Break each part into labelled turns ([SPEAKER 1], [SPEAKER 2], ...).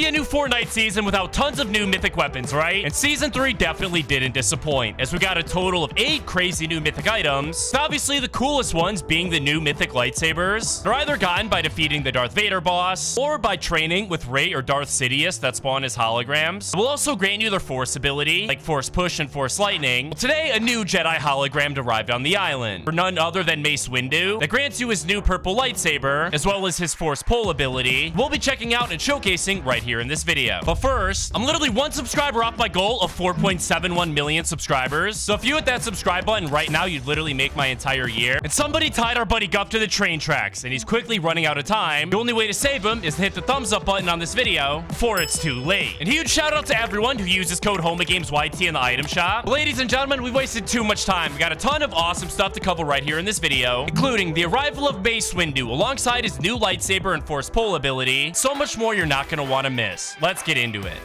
[SPEAKER 1] be a new Fortnite season without tons of new mythic weapons, right? And season 3 definitely didn't disappoint, as we got a total of 8 crazy new mythic items. Obviously, the coolest ones being the new mythic lightsabers. They're either gotten by defeating the Darth Vader boss, or by training with Rey or Darth Sidious that spawn as holograms. We'll also grant you their force ability, like force push and force lightning. Well, today, a new Jedi hologram arrived on the island, for none other than Mace Windu, that grants you his new purple lightsaber, as well as his force pull ability. We'll be checking out and showcasing right here in this video. But first, I'm literally 1 subscriber off my goal of 4.71 million subscribers. So if you hit that subscribe button right now, you'd literally make my entire year. And somebody tied our buddy Gup to the train tracks, and he's quickly running out of time. The only way to save him is to hit the thumbs up button on this video before it's too late. And huge shout out to everyone who uses code HOMAGAMESYT in the item shop. But ladies and gentlemen, we've wasted too much time. We got a ton of awesome stuff to cover right here in this video, including the arrival of Mace Windu alongside his new lightsaber and force pull ability. So much more you're not going to want to miss. Let's get into it.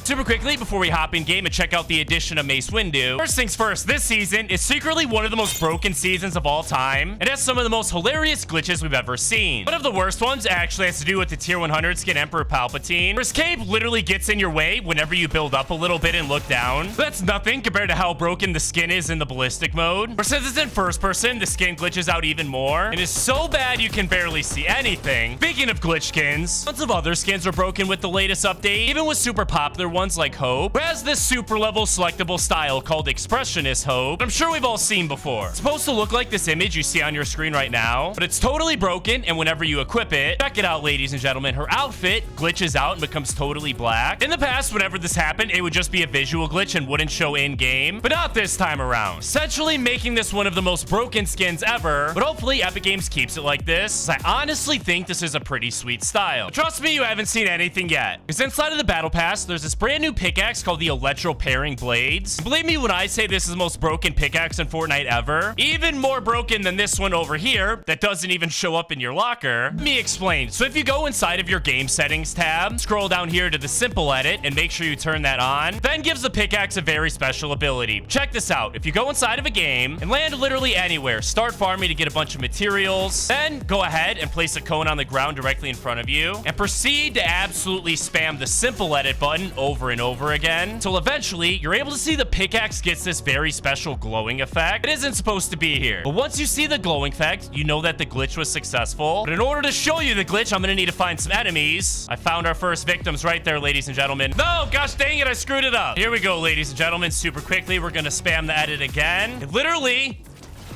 [SPEAKER 1] Super quickly, before we hop in game and check out the addition of Mace Windu, first things first, this season is secretly one of the most broken seasons of all time. It has some of the most hilarious glitches we've ever seen. One of the worst ones actually has to do with the tier 100 skin Emperor Palpatine. His cape literally gets in your way whenever you build up a little bit and look down. But that's nothing compared to how broken the skin is in the ballistic mode. Or since it's in first person, the skin glitches out even more and is so bad you can barely see anything. Speaking of glitch skins, tons of other skins are broken with the latest update, even with super popular ones like Hope, who has this super level selectable style called Expressionist Hope, I'm sure we've all seen before. It's supposed to look like this image you see on your screen right now, but it's totally broken, and whenever you equip it, check it out, ladies and gentlemen, her outfit glitches out and becomes totally black. In the past, whenever this happened, it would just be a visual glitch and wouldn't show in-game, but not this time around, essentially making this one of the most broken skins ever. But hopefully Epic Games keeps it like this, as I honestly think this is a pretty sweet style. But trust me, you haven't seen anything yet, because inside of the battle pass, there's this brand new pickaxe called the Electro Pairing Blades. Believe me when I say this is the most broken pickaxe in Fortnite ever. Even more broken than this one over here that doesn't even show up in your locker. Let me explain. So if you go inside of your game settings tab, scroll down here to the simple edit and make sure you turn that on, then gives the pickaxe a very special ability. Check this out. If you go inside of a game and land literally anywhere, start farming to get a bunch of materials, then go ahead and place a cone on the ground directly in front of you and proceed to absolutely spam the simple edit button over and over again until eventually you're able to see the pickaxe gets this very special glowing effect. It isn't supposed to be here, but once you see the glowing effect, you know that the glitch was successful. But in order to show you the glitch, I'm gonna need to find some enemies. I found our first victims right there, ladies and gentlemen. No, gosh dang it, I screwed it up. Here we go, ladies and gentlemen. Super quickly, we're gonna spam the edit again. It literally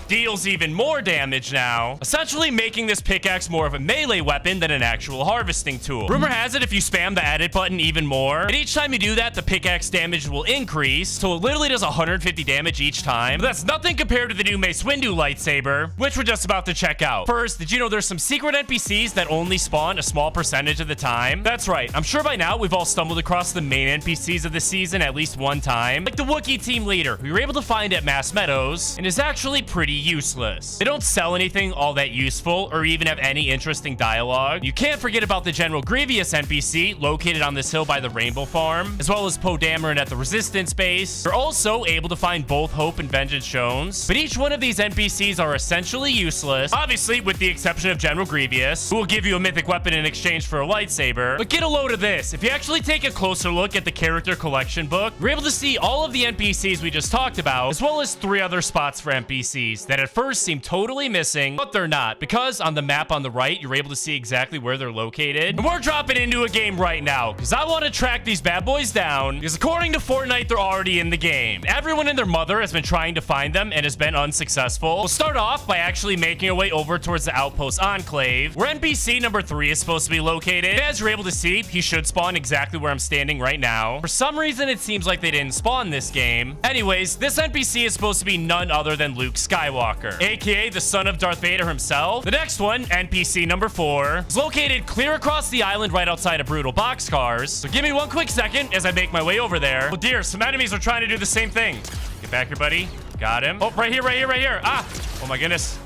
[SPEAKER 1] deals even more damage now, essentially making this pickaxe more of a melee weapon than an actual harvesting tool. Rumor has it if you spam the edit button even more, and each time you do that, the pickaxe damage will increase, so it literally does 150 damage each time. But that's nothing compared to the new Mace Windu lightsaber, which we're just about to check out. First, did you know there's some secret NPCs that only spawn a small percentage of the time? That's right. I'm sure by now we've all stumbled across the main NPCs of the season at least one time, like the Wookiee team leader, who you're able to find at Mass Meadows, and is actually pretty useless. They don't sell anything all that useful or even have any interesting dialogue. You can't forget about the General Grievous NPC located on this hill by the Rainbow Farm, as well as Poe Dameron at the Resistance base. You're also able to find both Hope and Vengeance Jones, but each one of these NPCs are essentially useless, obviously with the exception of General Grievous, who will give you a mythic weapon in exchange for a lightsaber. But get a load of this. If you actually take a closer look at the character collection book, you're able to see all of the NPCs we just talked about, as well as 3 other spots for NPCs that at first seem totally missing, but they're not, because on the map on the right, you're able to see exactly where they're located. And we're dropping into a game right now, because I want to track these bad boys down, because according to Fortnite, they're already in the game. Everyone and their mother has been trying to find them and has been unsuccessful. We'll start off by actually making our way over towards the Outpost Enclave, where NPC number 3 is supposed to be located. And as you're able to see, he should spawn exactly where I'm standing right now. For some reason, it seems like they didn't spawn this game. Anyways, this NPC is supposed to be none other than Luke Skywalker, aka the son of Darth Vader himself. The next one, NPC number 4, is located clear across the island right outside of Brutal Boxcars. So give me one quick second as I make my way over there. Oh dear, some enemies are trying to do the same thing. Get back here, buddy. Got him. Oh, right here, right here, right here. Ah! Oh my goodness.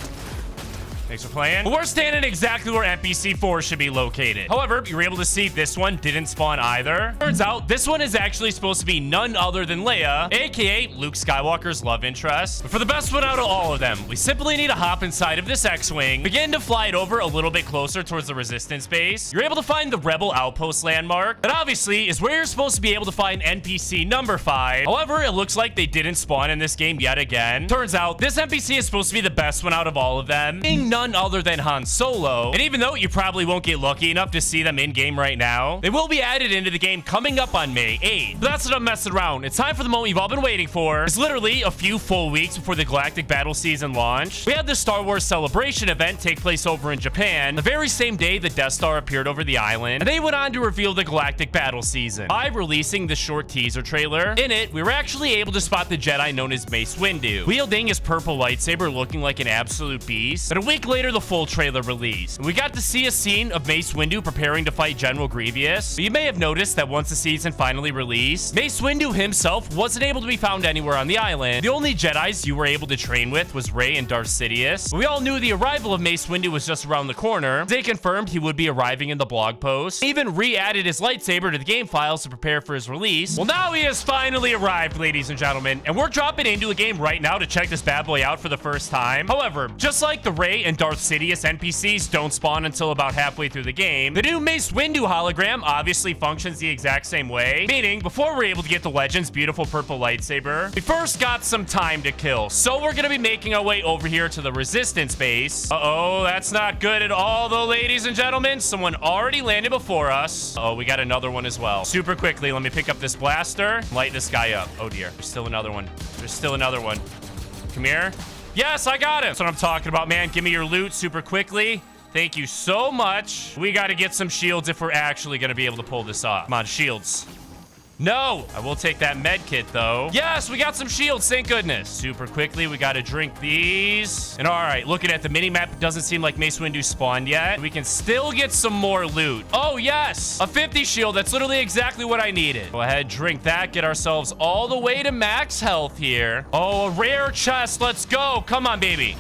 [SPEAKER 1] Thanks for playing. But we're standing exactly where NPC 4 should be located. However, you were able to see this one didn't spawn either. Turns out this one is actually supposed to be none other than Leia, aka Luke Skywalker's love interest. But for the best one out of all of them, we simply need to hop inside of this X-Wing, begin to fly it over a little bit closer towards the Resistance base. You're able to find the Rebel Outpost landmark. That obviously is where you're supposed to be able to find NPC number 5. However, it looks like they didn't spawn in this game yet again. Turns out this NPC is supposed to be the best one out of all of them, being none other than Han Solo. And even though you probably won't get lucky enough to see them in game right now, they will be added into the game coming up on May 8th. But that's what I'm messing around. It's time for the moment you've all been waiting for. It's literally a few full weeks before the Galactic battle season launched. We had the Star Wars Celebration event take place over in Japan, the very same day the Death Star appeared over the island, and they went on to reveal the Galactic battle season by releasing the short teaser trailer. In it, we were actually able to spot the Jedi known as Mace Windu, wielding his purple lightsaber, looking like an absolute beast. But a week later, the full trailer released, and we got to see a scene of Mace Windu preparing to fight General Grievous. But you may have noticed that once the season finally released, Mace Windu himself wasn't able to be found anywhere on the island. The only Jedis you were able to train with was Rey and Darth Sidious. But we all knew the arrival of Mace Windu was just around the corner. They confirmed he would be arriving in the blog post. He even re-added his lightsaber to the game files to prepare for his release. Well, now he has finally arrived, ladies and gentlemen, and we're dropping into a game right now to check this bad boy out for the first time. However, just like the Rey and Darth Sidious NPCs don't spawn until about halfway through the game, the new Mace Windu hologram obviously functions the exact same way, meaning before we're able to get the Legend's beautiful purple lightsaber, we first got some time to kill. So we're gonna be making our way over here to the Resistance base. Uh-oh, that's not good at all though, ladies and gentlemen. Someone already landed before us. Oh, we got another one as well. Super quickly, let me pick up this blaster, light this guy up. Oh dear, there's still another one. There's still another one. Come here. Yes, I got him. That's what I'm talking about, man. Give me your loot super quickly. Thank you so much. We got to get some shields if we're actually going to be able to pull this off. Come on, shields. No, I will take that med kit though. Yes, we got some shields, thank goodness. Super quickly, we got to drink these. And all right, looking at the mini map, it doesn't seem like Mace Windu spawned yet. We can still get some more loot. Oh yes, a 50 shield. That's literally exactly what I needed. Go ahead, drink that, get ourselves all the way to max health here. Oh, a rare chest. Let's go. Come on, baby.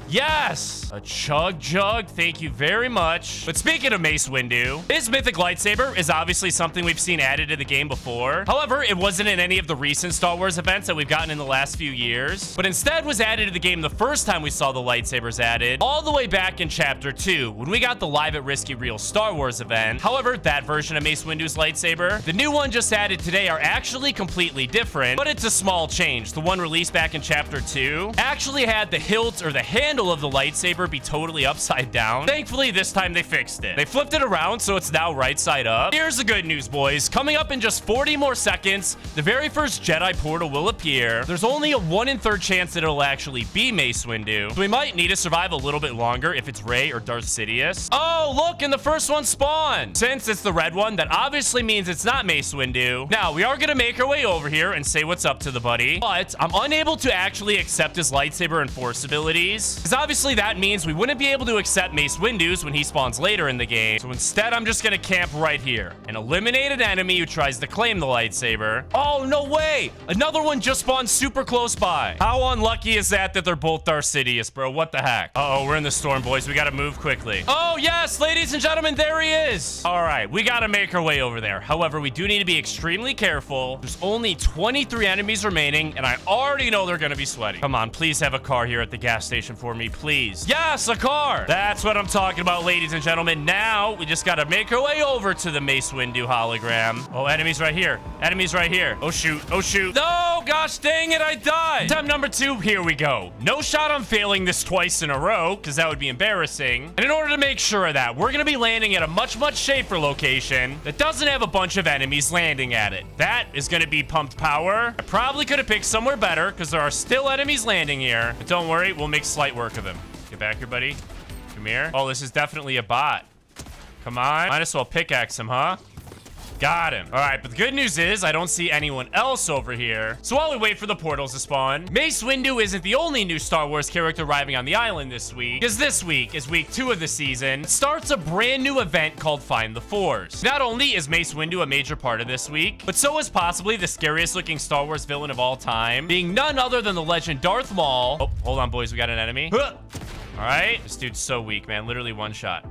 [SPEAKER 1] Yes, a chug jug. Thank you very much. But speaking of Mace Windu, his mythic lightsaber is obviously something we've seen added to the game before. However, it wasn't in any of the recent Star Wars events that we've gotten in the last few years, but instead was added to the game the first time we saw the lightsabers added, all the way back in Chapter 2, when we got the Live at Risky Real Star Wars event. However, that version of Mace Windu's lightsaber, the new one just added today, are actually completely different, but it's a small change. The one released back in Chapter 2 actually had the hilt or the handle of the lightsaber be totally upside down. Thankfully, this time they fixed it. They flipped it around so it's now right side up. Here's the good news, boys. Coming up in just 40 more seconds, the very first Jedi portal will appear. There's only a 1 in 3 chance that it'll actually be Mace Windu, so we might need to survive a little bit longer if it's Rey or Darth Sidious. Oh, look, and the first one spawned. Since it's the red one, that obviously means it's not Mace Windu. Now, we are gonna make our way over here and say what's up to the buddy, but I'm unable to actually accept his lightsaber and force abilities, because obviously that means we wouldn't be able to accept Mace Windu's when he spawns later in the game. So instead, I'm just gonna camp right here and eliminate an enemy who tries to claim the lightsaber. Oh, no way! Another one just spawned super close by. How unlucky is that they're both Darth Sidious, bro? What the heck? Uh-oh, we're in the storm, boys. We gotta move quickly. Oh, yes, ladies and gentlemen, there he is. All right, we gotta make our way over there. However, we do need to be extremely careful. There's only 23 enemies remaining, and I already know they're gonna be sweaty. Come on, please have a car here at the gas station for me, please. Yes, a car. That's what I'm talking about, ladies and gentlemen. Now, we just gotta make our way over to the Mace Windu hologram. Oh, enemies right here. Enemies right here. Oh, shoot. Oh, shoot. No, gosh dang it, I died. Attempt number 2, here we go. No shot on failing this twice in a row, because that would be embarrassing. And in order to make sure of that, we're gonna be landing at a much, much safer location that doesn't have a bunch of enemies landing at it. That is gonna be pumped power. I probably could have picked somewhere better, because there are still enemies landing here. But don't worry, we'll make slight work of him. Get back here, buddy. Come here. Oh, this is definitely a bot. Come on. Might as well pickaxe him, huh? Got him. All right, but the good news is I don't see anyone else over here. So while we wait for the portals to spawn, Mace Windu isn't the only new Star Wars character arriving on the island this week, because this week is week 2 of the season. It starts a brand new event called Find the Force. Not only is Mace Windu a major part of this week, but so is possibly the scariest looking Star Wars villain of all time, being none other than the legend Darth Maul. Oh, hold on, boys. We got an enemy. All right. This dude's so weak, man. Literally one shot.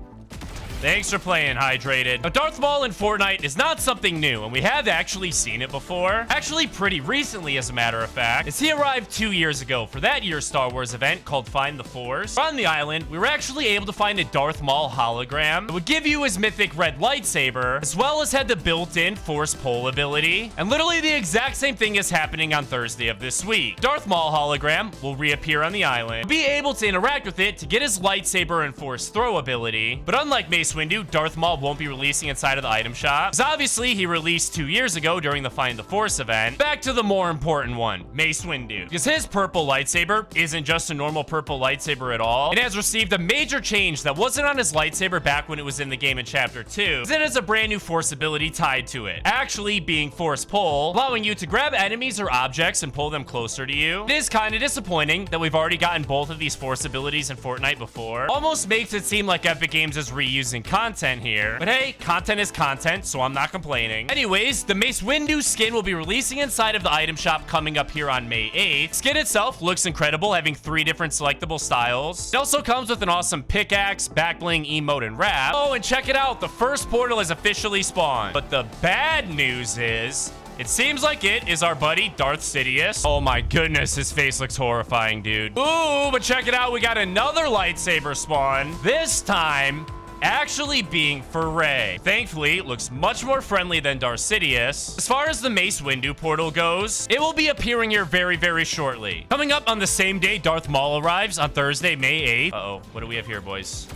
[SPEAKER 1] Thanks for playing, Hydrated. Now, Darth Maul in Fortnite is not something new, and we have actually seen it before. Actually, pretty recently, as a matter of fact, as he arrived 2 years ago for that year's Star Wars event called Find the Force. On the island, we were actually able to find a Darth Maul hologram that would give you his mythic red lightsaber, as well as had the built-in Force Pull ability. And literally the exact same thing is happening on Thursday of this week. Darth Maul hologram will reappear on the island. You'll be able to interact with it to get his lightsaber and Force Throw ability, but unlike Mace Windu, Darth Maul won't be releasing inside of the item shop, because obviously he released 2 years ago during the Find the Force event. Back to the more important one, Mace Windu, because his purple lightsaber isn't just a normal purple lightsaber at all. It has received a major change that wasn't on his lightsaber back when it was in the game in Chapter 2. It has a brand new Force ability tied to it, actually being Force Pull, allowing you to grab enemies or objects and pull them closer to you. It is kind of disappointing that we've already gotten both of these Force abilities in Fortnite before. Almost makes it seem like Epic Games is reusing content here. But hey, content is content, so I'm not complaining. Anyways, the Mace Windu skin will be releasing inside of the item shop coming up here on May 8th. Skin itself looks incredible, having 3 different selectable styles. It also comes with an awesome pickaxe, backbling, emote, and wrap. Oh, and check it out, the first portal is officially spawned. But the bad news is, it seems like it is our buddy Darth Sidious. Oh my goodness, his face looks horrifying, dude. Ooh, but check it out, we got another lightsaber spawn. This time, actually being for Rey. Thankfully, it looks much more friendly than Darth Sidious. As far as the Mace Windu portal goes, it will be appearing here very, very shortly. Coming up on the same day Darth Maul arrives on Thursday, May 8th. Uh-oh, what do we have here, boys?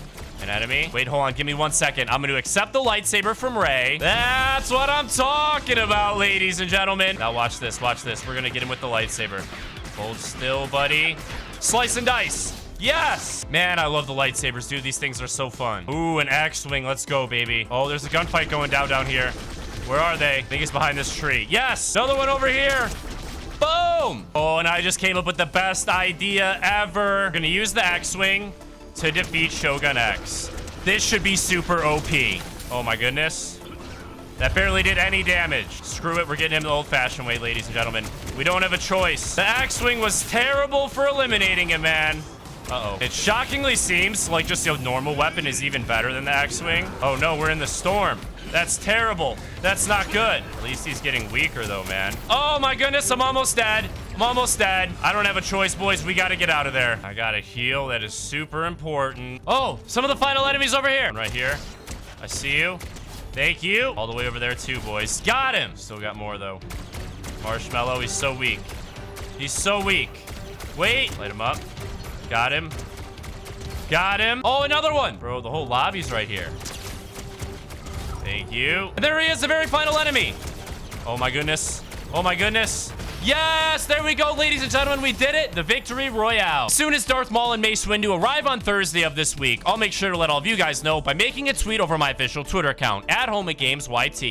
[SPEAKER 1] An enemy? Wait, hold on, give me 1 second. I'm going to accept the lightsaber from Rey. That's what I'm talking about, ladies and gentlemen. Now watch this, watch this. We're going to get him with the lightsaber. Hold still, buddy. Slice and dice. Yes! Man, I love the lightsabers, dude. These things are so fun. Ooh, an X-Wing. Let's go, baby. Oh, there's a gunfight going down here. Where are they? I think it's behind this tree. Yes! Another one over here. Boom! Oh, and I just came up with the best idea ever. Gonna use the X-Wing to defeat Shogun X. This should be super OP. Oh, my goodness. That barely did any damage. Screw it. We're getting him the old-fashioned way, ladies and gentlemen. We don't have a choice. The X-Wing was terrible for eliminating him, man. Uh-oh. It shockingly seems like just a normal weapon is even better than the X-Wing. Oh, no, we're in the storm. That's terrible. That's not good. At least he's getting weaker, though, man. Oh, my goodness. I'm almost dead. I'm almost dead. I don't have a choice, boys. We got to get out of there. I got to heal. That is super important. Oh, some of the final enemies over here. Right here. I see you. Thank you. All the way over there, too, boys. Got him. Still got more, though. Marshmallow, he's so weak. He's so weak. Wait. Light him up. Got him. Got him. Oh, another one. Bro, the whole lobby's right here. Thank you. And there he is, the very final enemy. Oh, my goodness. Oh, my goodness. Yes, there we go, ladies and gentlemen. We did it. The victory royale. As soon as Darth Maul and Mace Windu arrive on Thursday of this week, I'll make sure to let all of you guys know by making a tweet over my official Twitter account, @HomieGamesYT.